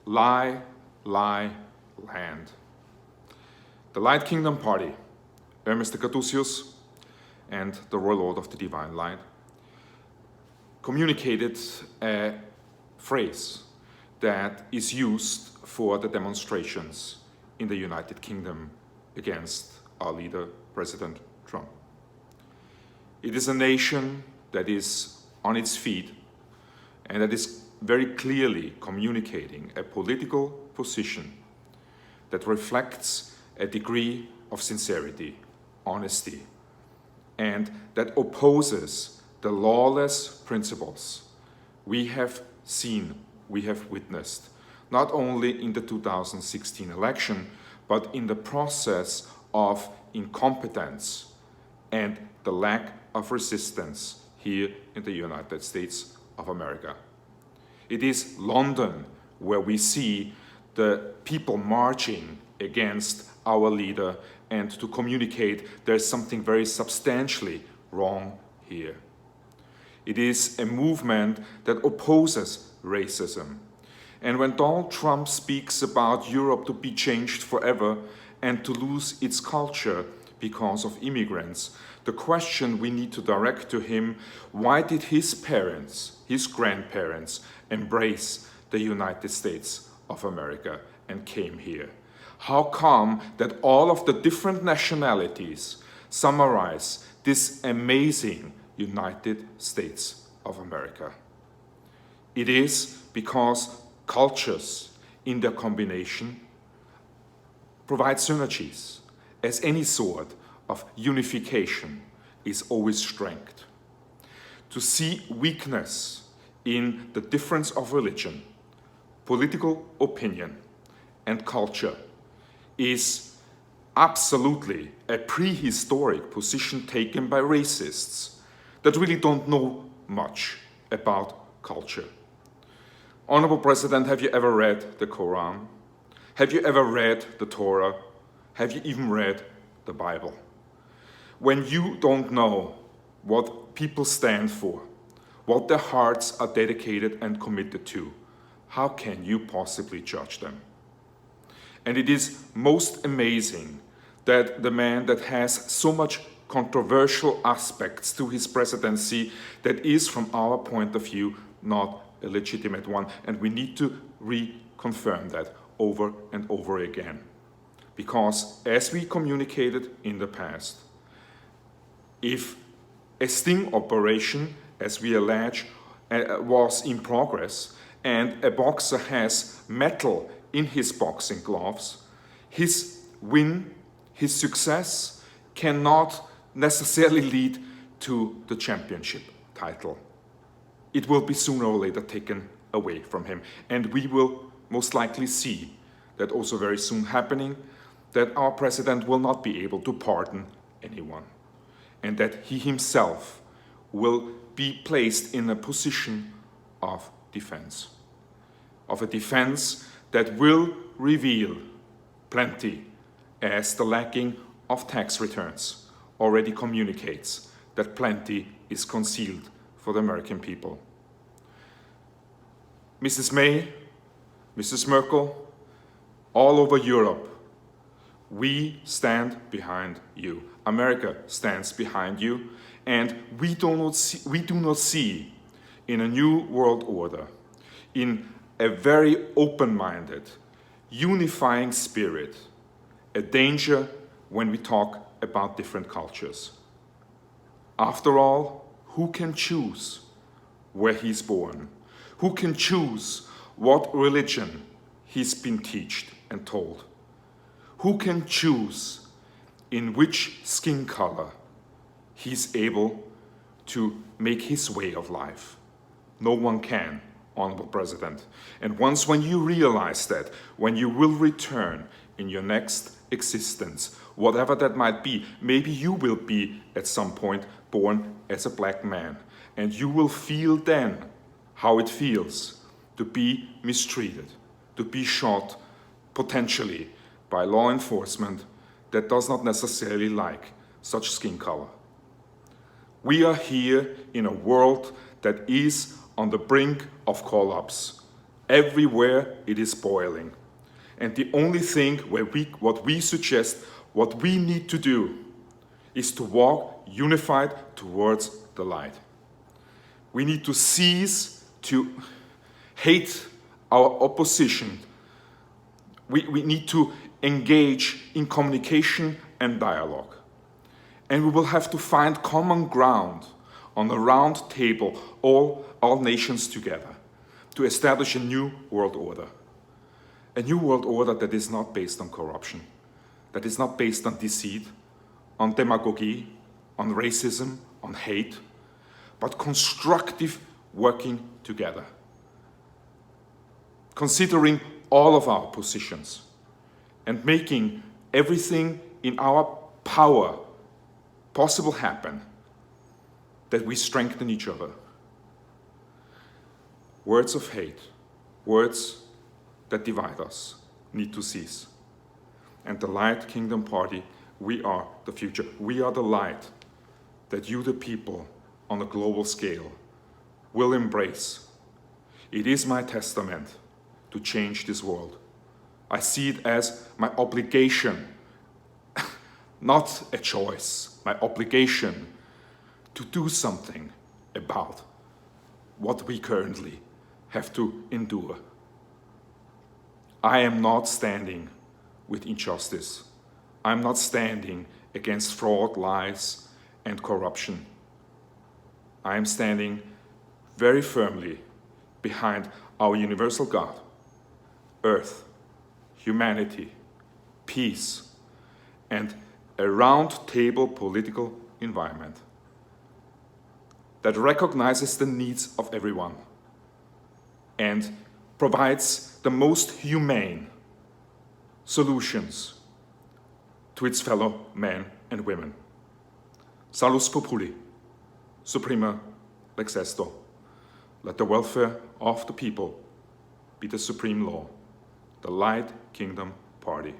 lie, lie, land. The Light Kingdom Party, Hermes de Carthusius and the Royal Lord of the Divine Light, communicated a phrase that is used for the demonstrations in the United Kingdom against our leader, President Trump. It is a nation that is on its feet and that is very clearly communicating a political position that reflects a degree of sincerity, honesty, and that opposes the lawless principles we have seen, we have witnessed, not only in the 2016 election, but in the process of incompetence and the lack of resistance here in the United States of America. It is London where we see the people marching against our leader and to communicate there's something very substantially wrong here. It is a movement that opposes racism. And when Donald Trump speaks about Europe to be changed forever and to lose its culture because of immigrants, the question we need to direct to him, why did his parents, his grandparents, embrace the United States of America and came here? How come that all of the different nationalities summarize this amazing United States of America? It is because cultures in their combination provide synergies, as any sort of unification is always strength. To see weakness in the difference of religion, political opinion, and culture is absolutely a prehistoric position taken by racists that really don't know much about culture. Honorable President, have you ever read the Quran? Have you ever read the Torah? Have you even read the Bible? When you don't know what people stand for, what their hearts are dedicated and committed to, how can you possibly judge them? And it is most amazing that the man that has so much controversial aspects to his presidency that is, from our point of view, not a legitimate one. And we need to reconfirm that over and over again. Because as we communicated in the past, if a sting operation, as we allege, was in progress, and a boxer has metal in his boxing gloves, his win, his success cannot necessarily lead to the championship title. It will be sooner or later taken away from him. And we will most likely see that also very soon happening, that our president will not be able to pardon anyone, and that he himself will be placed in a position of defense, of a defense that will reveal plenty, as the lacking of tax returns already communicates that plenty is concealed for the American people. Mrs. May, Mrs. Merkel, all over Europe, we stand behind you. America stands behind you, and we do not see in a new world order, in a very open-minded, unifying spirit, a danger when we talk about different cultures. After all, who can choose where he's born? Who can choose what religion he's been taught and told? Who can choose in which skin color he's able to make his way of life? No one can, Honorable President. And once when you realize that, when you will return in your next existence, whatever that might be, maybe you will be at some point born as a black man, and you will feel then how it feels to be mistreated, to be shot potentially by law enforcement that does not necessarily like such skin color. We are here in a world that is on the brink of collapse. Everywhere it is boiling. And the only thing what we suggest, what we need to do, is to walk unified towards the light. We need to cease to hate our opposition. We need to engage in communication and dialogue. And we will have to find common ground on a round table, all nations together, to establish a new world order. A new world order that is not based on corruption, that is not based on deceit, on demagogy, on racism, on hate, but constructive working together. Considering all of our positions and making everything in our power possible happen, that we strengthen each other. Words of hate, words that divide us, need to cease. And the Light Kingdom Party, we are the future. We are the light that you, the people, on a global scale, will embrace. It is my testament to change this world. I see it as my obligation, not a choice, my obligation to do something about what we currently have to endure. I am not standing with injustice. I'm not standing against fraud, lies, and corruption. I am standing very firmly behind our universal God, earth, humanity, peace, and a round-table political environment that recognizes the needs of everyone and provides the most humane solutions to its fellow men and women. Salus populi, suprema lex esto. Let the welfare of the people be the supreme law. The Light Kingdom Party.